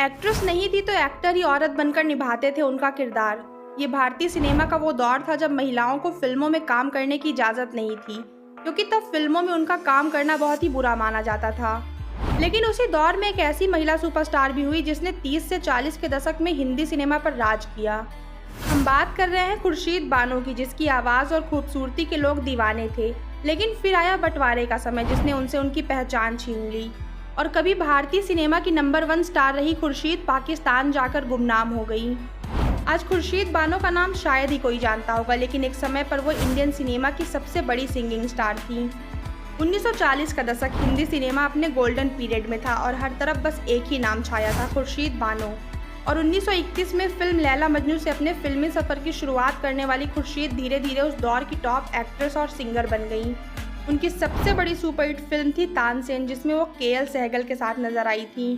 Actress नहीं थी तो एक्टर ही औरत बनकर निभाते थे उनका किरदार। ये भारतीय सिनेमा का वो दौर था जब महिलाओं को फिल्मों में काम करने की इजाज़त नहीं थी, क्योंकि तब फिल्मों में उनका काम करना बहुत ही बुरा माना जाता था। लेकिन उसी दौर में एक ऐसी महिला सुपरस्टार भी हुई जिसने 30 से 40 के दशक में हिंदी सिनेमा पर राज किया। हम बात कर रहे हैं खुर्शीद बानो की, जिसकी आवाज़ और खूबसूरती के लोग दीवाने थे। लेकिन फिर आया बंटवारे का समय जिसने उनसे उनकी पहचान छीन ली, और कभी भारतीय सिनेमा की नंबर 1 स्टार रही खुर्शीद पाकिस्तान जाकर गुमनाम हो गई। आज खुर्शीद बानो का नाम शायद ही कोई जानता होगा, लेकिन एक समय पर वो इंडियन सिनेमा की सबसे बड़ी सिंगिंग स्टार थी। 1940 का दशक हिंदी सिनेमा अपने गोल्डन पीरियड में था और हर तरफ बस एक ही नाम छाया था, खुर्शीद बानो। और 1931 में फिल्म लैला मजनू से अपने फिल्मी सफ़र की शुरुआत करने वाली खुर्शीद धीरे धीरे उस दौर की टॉप एक्ट्रेस और सिंगर बन गई। उनकी सबसे बड़ी सुपरहिट फिल्म थी तानसेन, जिसमें वो के.एल. सहगल के साथ नजर आई थी।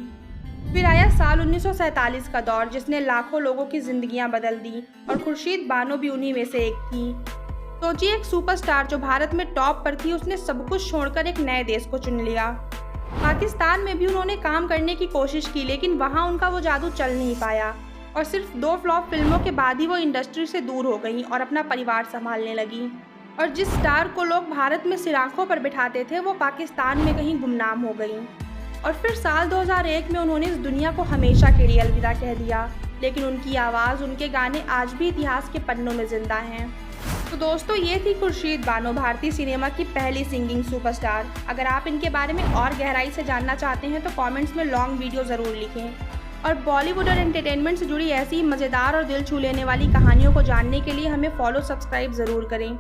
फिर आया साल 1947 का दौर जिसने लाखों लोगों की जिंदगियां बदल दी, और खुर्शीद बानो भी उन्हीं में से एक थी। सोचिए, एक सुपरस्टार जो भारत में टॉप पर थी, उसने सब कुछ छोड़कर एक नए देश को चुन लिया। पाकिस्तान में भी उन्होंने काम करने की कोशिश की, लेकिन वहां उनका वो जादू चल नहीं पाया, और सिर्फ 2 फ्लॉप फिल्मों के बाद ही वो इंडस्ट्री से दूर हो गई और अपना परिवार संभालने लगी। और जिस स्टार को लोग भारत में सिर आंखों पर बिठाते थे, वो पाकिस्तान में कहीं गुमनाम हो गई। और फिर साल 2001 में उन्होंने इस दुनिया को हमेशा के लिए अलविदा कह दिया, लेकिन उनकी आवाज़, उनके गाने आज भी इतिहास के पन्नों में जिंदा हैं। तो दोस्तों, ये थी खुर्शीद बानो, भारतीय सिनेमा की पहली सिंगिंग सुपरस्टार। अगर आप इनके बारे में और गहराई से जानना चाहते हैं तो कमेंट्स में लॉन्ग वीडियो ज़रूर लिखें। और बॉलीवुड और एंटरटेनमेंट से जुड़ी ऐसी ही मज़ेदार और दिल छू लेने वाली कहानियों को जानने के लिए हमें फॉलो सब्सक्राइब ज़रूर करें।